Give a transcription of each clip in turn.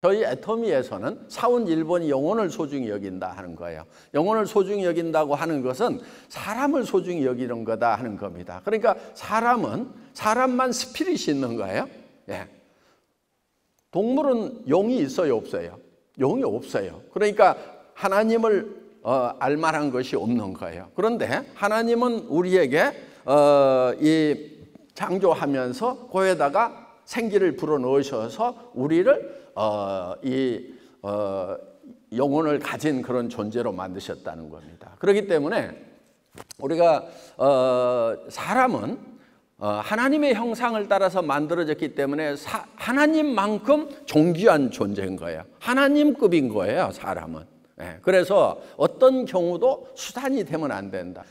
저희 애터미에서는 사원 1번이 영혼을 소중히 여긴다 하는 거예요. 영혼을 소중히 여긴다고 하는 것은 사람을 소중히 여기는 거다 하는 겁니다. 그러니까 사람만 스피릿이 있는 거예요. 예. 동물은 영이 있어요, 없어요? 영이 없어요. 그러니까 하나님을 알만한 것이 없는 거예요. 그런데 하나님은 우리에게 이 창조하면서 거기에다가 생기를 불어넣으셔서 우리를 영혼을 가진 그런 존재로 만드셨다는 겁니다. 그렇기 때문에 우리가 사람은 하나님의 형상을 따라서 만들어졌기 때문에 하나님만큼 존귀한 존재인 거예요. 하나님급인 거예요, 사람은. 그래서 어떤 경우도 수단이 되면 안 된다.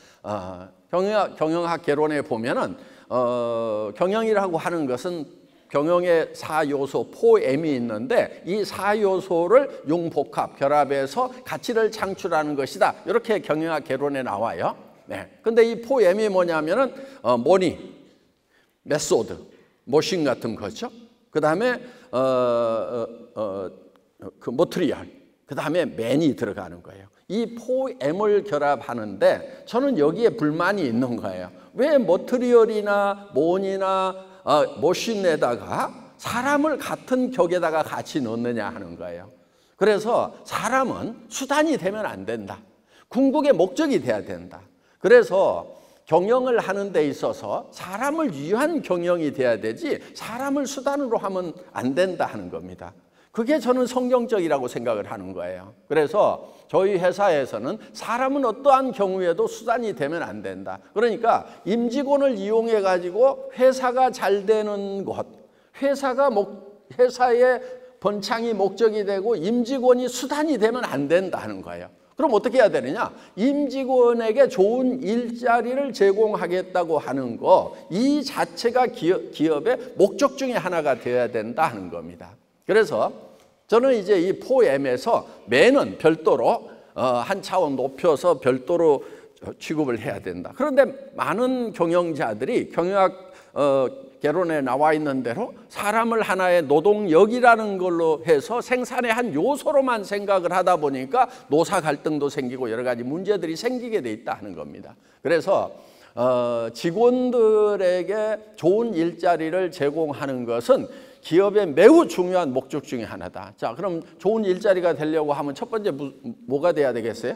경영학 개론에 보면은 경영이라고 하는 것은 경영의 4요소, 포엠이 있는데 이 4요소를 융복합, 결합해서 가치를 창출하는 것이다. 이렇게 경영학 개론에 나와요. 근데 이 포엠이 뭐냐면은 머니, 메소드, 머신 같은 거죠. 그 다음에 그 머트리얼, 그 다음에 맨이 들어가는 거예요. 이 포엠을 결합하는데 저는 여기에 불만이 있는 거예요. 왜 머트리얼이나 mon이나 머신에다가 사람을 같은 격에다가 같이 넣느냐 하는 거예요. 그래서 사람은 수단이 되면 안 된다. 궁극의 목적이 돼야 된다. 그래서 경영을 하는 데 있어서 사람을 위한 경영이 돼야 되지 사람을 수단으로 하면 안 된다 하는 겁니다. 그게 저는 성경적이라고 생각을 하는 거예요. 그래서 저희 회사에서는 사람은 어떠한 경우에도 수단이 되면 안 된다. 그러니까 임직원을 이용해 가지고 회사가 잘 되는 것, 회사의 번창이 목적이 되고 임직원이 수단이 되면 안 된다는 거예요. 그럼 어떻게 해야 되느냐? 임직원에게 좋은 일자리를 제공하겠다고 하는 거, 이 자체가 기업의 목적 중에 하나가 되어야 된다 하는 겁니다. 그래서 저는 이제 이 포엠에서 맨은 별도로 한 차원 높여서 별도로 취급을 해야 된다. 그런데 많은 경영자들이 경영학 개론에 나와 있는 대로 사람을 하나의 노동력이라는 걸로 해서 생산의 한 요소로만 생각을 하다 보니까 노사 갈등도 생기고 여러 가지 문제들이 생기게 돼 있다 하는 겁니다. 그래서 직원들에게 좋은 일자리를 제공하는 것은 기업의 매우 중요한 목적 중에 하나다. 자, 그럼 좋은 일자리가 되려고 하면 첫 번째 뭐가 돼야 되겠어요?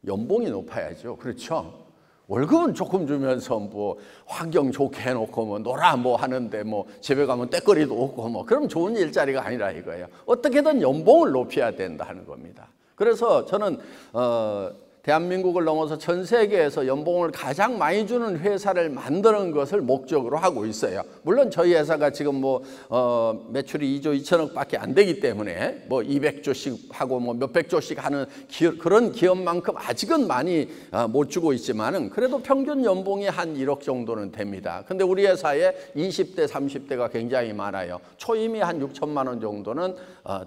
연봉이 높아야죠. 그렇죠? 월급은 조금 주면서 뭐 환경 좋게 해놓고 뭐 놀아 뭐 하는데 뭐 집에 가면 떼거리도 없고 뭐 그럼 좋은 일자리가 아니라 이거예요. 어떻게든 연봉을 높여야 된다 하는 겁니다. 그래서 저는 대한민국을 넘어서 전 세계에서 연봉을 가장 많이 주는 회사를 만드는 것을 목적으로 하고 있어요. 물론 저희 회사가 지금 뭐 매출이 2조 2천억밖에 안 되기 때문에 뭐 200조씩 하고 뭐 몇백 조씩 하는 그런 기업만큼 아직은 많이 못 주고 있지만은 그래도 평균 연봉이 한 1억 정도는 됩니다. 근데 우리 회사에 20대, 30대가 굉장히 많아요. 초임이 한 6천만 원 정도는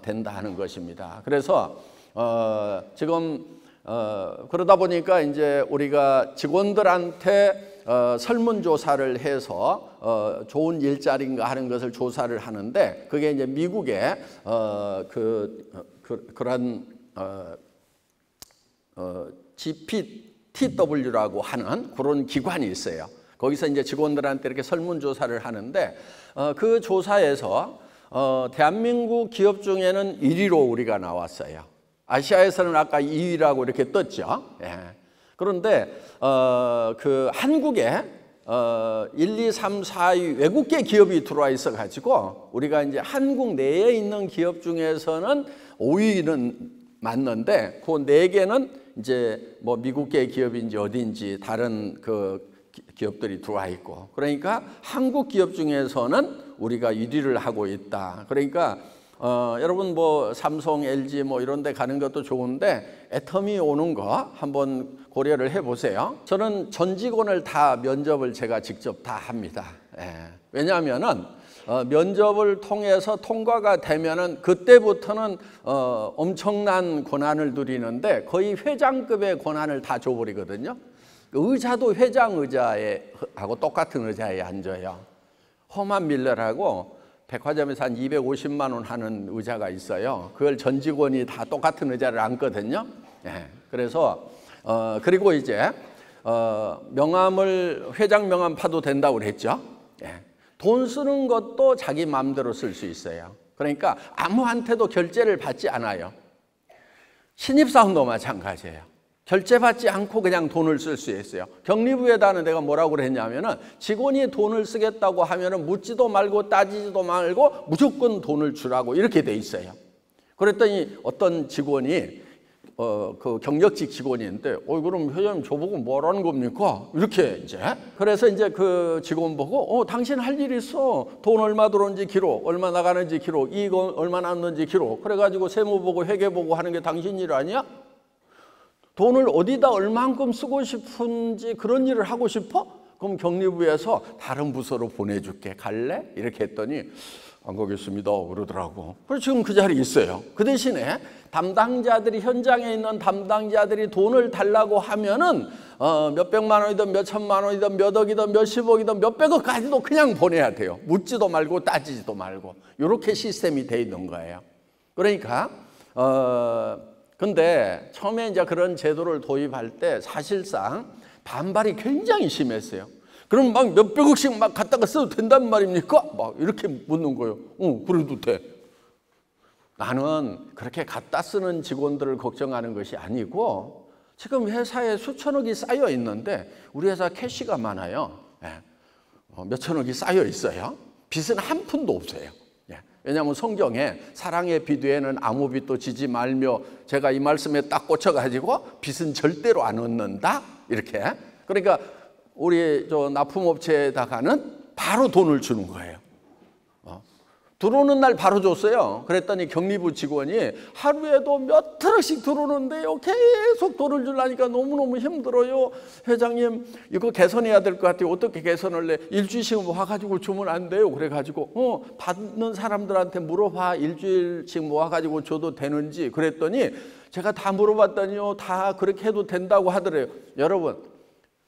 된다 하는 것입니다. 그래서 지금 그러다 보니까 이제 우리가 직원들한테 설문조사를 해서 좋은 일자리인가 하는 것을 조사를 하는데 그게 이제 미국의 그런 GPTW라고 하는 그런 기관이 있어요. 거기서 이제 직원들한테 이렇게 설문조사를 하는데 그 조사에서 대한민국 기업 중에는 1위로 우리가 나왔어요. 아시아에서는 아까 2위라고 이렇게 떴죠. 예. 그런데 그 한국에 1, 2, 3, 4위 외국계 기업이 들어와 있어 가지고 우리가 이제 한국 내에 있는 기업 중에서는 5위는 맞는데 그 4개는 이제 뭐 미국계 기업인지 어딘지 다른 그 기업들이 들어와 있고 그러니까 한국 기업 중에서는 우리가 1위를 하고 있다. 그러니까 여러분 뭐 삼성, LG 뭐 이런 데 가는 것도 좋은데 애터미 오는 거 한번 고려를 해보세요. 저는 전 직원을 다 면접을 제가 직접 다 합니다. 예. 왜냐하면은 면접을 통해서 통과가 되면은 그때부터는 엄청난 권한을 누리는데 거의 회장급의 권한을 다 줘버리거든요. 의자도 회장 의자에 하고 똑같은 의자에 앉아요. 허만 밀러라고 백화점에서 한 250만 원 하는 의자가 있어요. 그걸 전 직원이 다 똑같은 의자를 앉거든요. 예. 그래서 그리고 이제 명함을 회장 명함 파도 된다고 그랬죠. 예. 돈 쓰는 것도 자기 마음대로 쓸 수 있어요. 그러니까 아무한테도 결제를 받지 않아요. 신입사원도 마찬가지예요. 결제받지 않고 그냥 돈을 쓸 수 있어요. 격리부에다는 내가 뭐라고 그랬냐면은 직원이 돈을 쓰겠다고 하면은 묻지도 말고 따지지도 말고 무조건 돈을 주라고 이렇게 돼 있어요. 그랬더니 어떤 직원이 그 경력직 직원인데 그럼 회장님 저보고 뭐라는 겁니까? 이렇게 이제 그래서 이제 그 직원 보고 당신 할 일 있어. 돈 얼마 들어오는지 기록, 얼마 나가는지 기록, 이익 얼마 남는지 기록. 그래가지고 세무 보고 회계 보고 하는 게 당신 일 아니야? 돈을 어디다 얼만큼 쓰고 싶은지 그런 일을 하고 싶어? 그럼 격리부에서 다른 부서로 보내줄게. 갈래? 이렇게 했더니 안 가겠습니다 그러더라고. 그래서 지금 그 자리에 있어요. 그 대신에 담당자들이 현장에 있는 담당자들이 돈을 달라고 하면은 몇백만 원이든 몇천만 원이든 몇 억이든 몇십억이든 몇백억까지도 그냥 보내야 돼요. 묻지도 말고 따지지도 말고. 이렇게 시스템이 돼 있는 거예요. 그러니까 근데 처음에 이제 그런 제도를 도입할 때 사실상 반발이 굉장히 심했어요. 그럼 막 몇백억씩 막 갖다가 써도 된단 말입니까? 막 이렇게 묻는 거예요. 그래도 돼. 나는 그렇게 갖다 쓰는 직원들을 걱정하는 것이 아니고 지금 회사에 수천억이 쌓여 있는데 우리 회사 캐시가 많아요. 몇천억이 쌓여 있어요. 빚은 한 푼도 없어요. 왜냐하면 성경에 사랑의 빚 외에는 아무 빚도 지지 말며 제가 이 말씀에 딱 꽂혀가지고 빚은 절대로 안 얻는다 이렇게. 그러니까 우리 저 납품업체에다가는 바로 돈을 주는 거예요. 들어오는 날 바로 줬어요. 그랬더니 격리부 직원이 하루에도 몇 트럭씩 들어오는데요. 계속 돈을 주려니까 너무너무 힘들어요. 회장님 이거 개선해야 될 것 같아요. 어떻게 개선을 해? 일주일씩 와가지고 주면 안 돼요. 그래가지고 받는 사람들한테 물어봐. 일주일씩 모아가지고 줘도 되는지. 그랬더니 제가 다 물어봤더니요. 다 그렇게 해도 된다고 하더래요. 여러분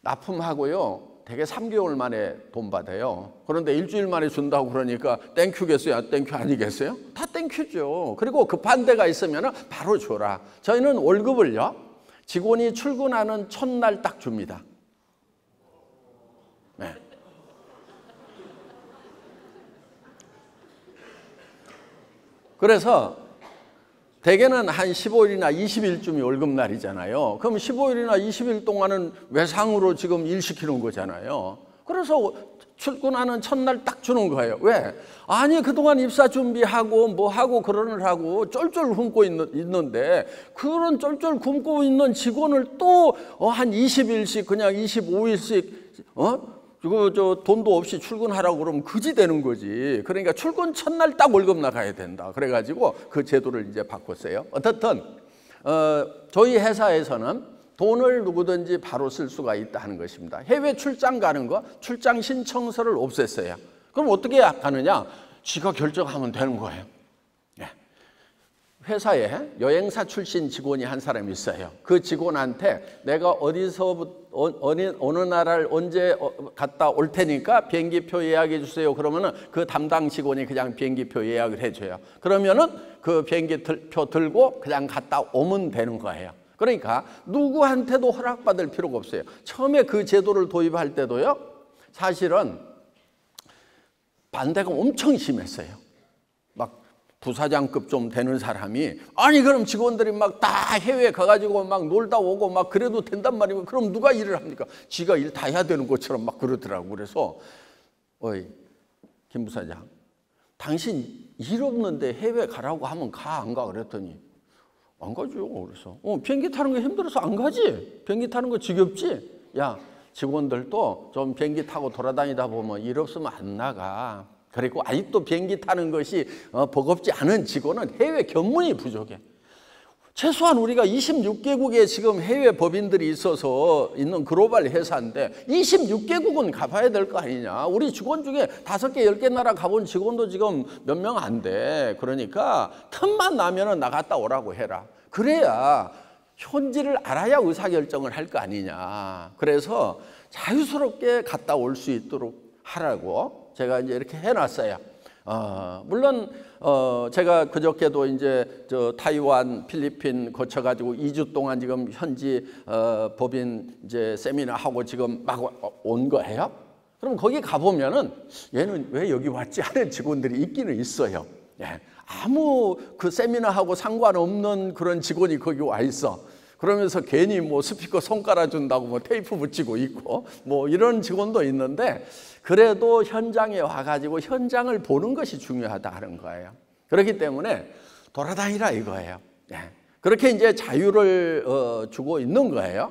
납품하고요. 되게 3개월 만에 돈 받아요. 그런데 일주일 만에 준다고 그러니까 땡큐겠어요? 땡큐 아니겠어요? 다 땡큐죠. 그리고 급한 데가 있으면 바로 줘라. 저희는 월급을요. 직원이 출근하는 첫날 딱 줍니다. 네. 그래서 대개는 한 15일이나 20일쯤이 월급날이잖아요. 그럼 15일이나 20일 동안은 외상으로 지금 일 시키는 거잖아요. 그래서 출근하는 첫날 딱 주는 거예요. 왜? 아니 그동안 입사 준비하고 뭐하고 그러느라고 쫄쫄 굶고 있는데 그런 쫄쫄 굶고 있는 직원을 또 한 20일씩 그냥 25일씩 저 돈도 없이 출근하라고 그러면 그지 되는 거지. 그러니까 출근 첫날 딱 월급 나가야 된다. 그래가지고 그 제도를 이제 바꿨어요. 어떻든 저희 회사에서는 돈을 누구든지 바로 쓸 수가 있다는 것입니다. 해외 출장 가는 거 출장 신청서를 없앴어요. 그럼 어떻게 가느냐? 지가 결정하면 되는 거예요. 회사에 여행사 출신 직원이 한 사람이 있어요. 그 직원한테 내가 어느 나라를 언제 갔다 올 테니까 비행기표 예약해 주세요. 그러면은 그 담당 직원이 그냥 비행기표 예약을 해줘요. 그러면은 그 비행기표 들고 그냥 갔다 오면 되는 거예요. 그러니까 누구한테도 허락받을 필요가 없어요. 처음에 그 제도를 도입할 때도요. 사실은 반대가 엄청 심했어요. 막 부사장급 좀 되는 사람이 아니 그럼 직원들이 막 다 해외에 가가지고 막 놀다 오고 막 그래도 된단 말이고 그럼 누가 일을 합니까? 지가 일 다 해야 되는 것처럼 막 그러더라고. 그래서 어이 김 부사장 당신 일 없는데 해외 가라고 하면 가 안 가? 그랬더니 안 가죠. 그래서 비행기 타는 거 힘들어서 안 가지. 비행기 타는 거 지겹지. 야 직원들도 좀 비행기 타고 돌아다니다 보면 일 없으면 안 나가. 그리고 아직도 비행기 타는 것이 버겁지 않은 직원은 해외 견문이 부족해. 최소한 우리가 26개국에 지금 해외 법인들이 있어서 있는 글로벌 회사인데 26개국은 가봐야 될 거 아니냐. 우리 직원 중에 5개, 10개 나라 가본 직원도 지금 몇 명 안 돼. 그러니까 틈만 나면은 나갔다 오라고 해라. 그래야 현지를 알아야 의사결정을 할 거 아니냐. 그래서 자유스럽게 갔다 올 수 있도록 하라고 제가 이제 이렇게 해놨어요. 물론 제가 그저께도 이제 저 타이완, 필리핀 거쳐가지고 2주 동안 지금 현지 법인 이제 세미나 하고 지금 막 온 거예요. 그럼 거기 가보면은 얘는 왜 여기 왔지 하는 직원들이 있기는 있어요. 예. 아무 그 세미나하고 상관없는 그런 직원이 거기 와 있어. 그러면서 괜히 뭐 스피커 손 깔아준다고 뭐 테이프 붙이고 있고 뭐 이런 직원도 있는데, 그래도 현장에 와가지고 현장을 보는 것이 중요하다 하는 거예요. 그렇기 때문에 돌아다니라 이거예요. 예. 그렇게 이제 자유를 주고 있는 거예요.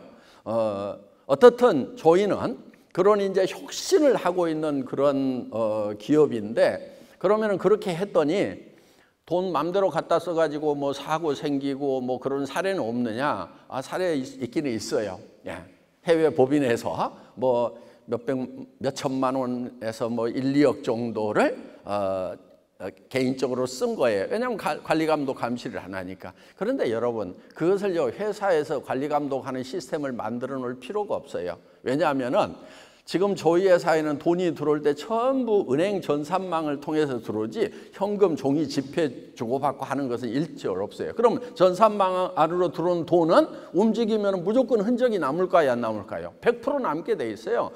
어떻든 저희는 그런 이제 혁신을 하고 있는 그런 기업인데, 그러면은 그렇게 했더니 돈 맘대로 갖다 써가지고 뭐 사고 생기고 뭐 그런 사례는 없느냐? 사례 있기는 있어요. 예. 해외 법인에서 뭐 몇 천만 원에서 뭐 1, 2억 정도를 개인적으로 쓴 거예요. 왜냐하면 관리감독 감시를 안 하니까. 그런데 여러분, 그것을요 회사에서 관리감독하는 시스템을 만들어 놓을 필요가 없어요. 왜냐하면은 지금 저희 회사에는 돈이 들어올 때 전부 은행 전산망을 통해서 들어오지 현금 종이 지폐 주고받고 하는 것은 일절 없어요. 그럼 전산망 안으로 들어온 돈은 움직이면 무조건 흔적이 남을까요, 안 남을까요? 100% 남게 돼 있어요.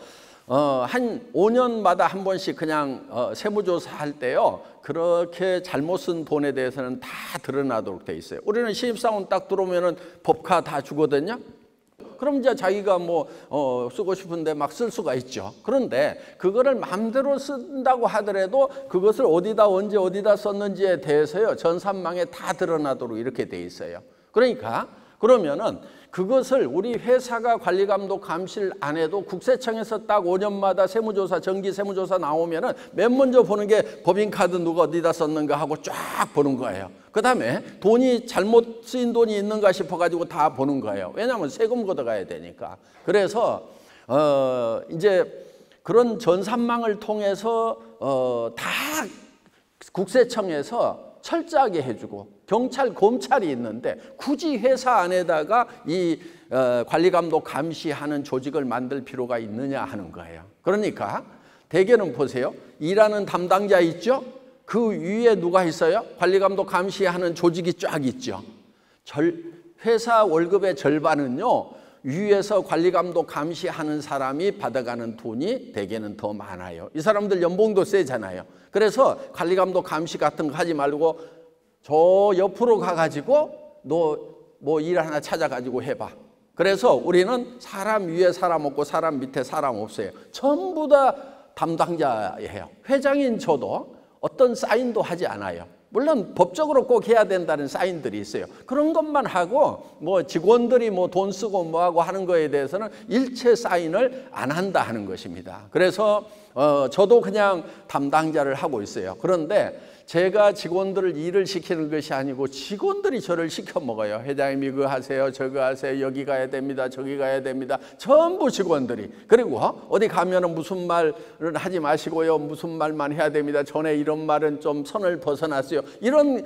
한 5년마다 한 번씩 그냥 세무조사 할 때요, 그렇게 잘못 쓴 돈에 대해서는 다 드러나도록 돼 있어요. 우리는 신입사원 딱 들어오면은 법카 다 주거든요. 그럼 이제 자기가 뭐 쓰고 싶은데 막 쓸 수가 있죠. 그런데 그거를 마음대로 쓴다고 하더라도 그것을 어디다 언제 어디다 썼는지에 대해서요 전산망에 다 드러나도록 이렇게 돼 있어요. 그러니까 그러면은 그것을 우리 회사가 관리감독 감시를 안 해도 국세청에서 딱 5년마다 세무조사, 정기 세무조사 나오면은 맨 먼저 보는 게 법인카드 누가 어디다 썼는가 하고 쫙 보는 거예요. 그 다음에 돈이 잘못 쓰인 돈이 있는가 싶어가지고 다 보는 거예요. 왜냐하면 세금 걷어가야 되니까. 그래서 이제 그런 전산망을 통해서 다 국세청에서 철저하게 해주고 경찰, 검찰이 있는데 굳이 회사 안에다가 이 관리감독 감시하는 조직을 만들 필요가 있느냐 하는 거예요. 그러니까 대개는 보세요. 일하는 담당자 있죠? 그 위에 누가 있어요? 관리감독 감시하는 조직이 쫙 있죠. 회사 월급의 절반은요, 위에서 관리감독 감시하는 사람이 받아가는 돈이 대개는 더 많아요. 이 사람들 연봉도 세잖아요. 그래서 관리감독 감시 같은 거 하지 말고 저 옆으로 가가지고 너 뭐 일 하나 찾아가지고 해봐. 그래서 우리는 사람 위에 사람 없고 사람 밑에 사람 없어요. 전부 다 담당자예요. 회장인 저도 어떤 사인도 하지 않아요. 물론 법적으로 꼭 해야 된다는 사인들이 있어요. 그런 것만 하고 뭐 직원들이 뭐 돈 쓰고 뭐하고 하는 거에 대해서는 일체 사인을 안 한다 하는 것입니다. 그래서 저도 그냥 담당자를 하고 있어요. 그런데 제가 직원들을 일을 시키는 것이 아니고 직원들이 저를 시켜 먹어요. 회장님 이거 하세요, 저거 하세요, 여기 가야 됩니다, 저기 가야 됩니다. 전부 직원들이. 그리고 어디 가면은 무슨 말은 하지 마시고요, 무슨 말만 해야 됩니다. 전에 이런 말은 좀 선을 벗어났어요. 이런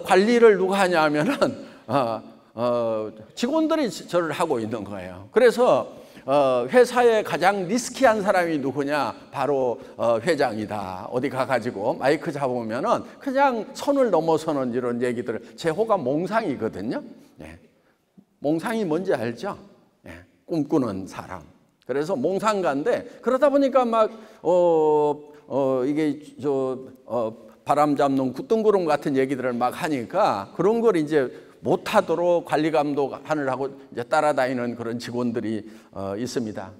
관리를 누가 하냐 하면은 직원들이 저를 하고 있는 거예요. 그래서 회사의 가장 리스키한 사람이 누구냐? 바로 회장이다. 어디 가가지고 마이크 잡으면은 그냥 선을 넘어서는 이런 얘기들을. 제 호가 몽상이거든요. 예. 몽상이 뭔지 알죠? 예. 꿈꾸는 사람. 그래서 몽상가인데 그러다 보니까 막 이게 바람 잡는 굿둥구름 같은 얘기들을 막 하니까 그런 걸 이제 못하도록 관리감독 하느라고 이제 따라다니는 그런 직원들이 있습니다.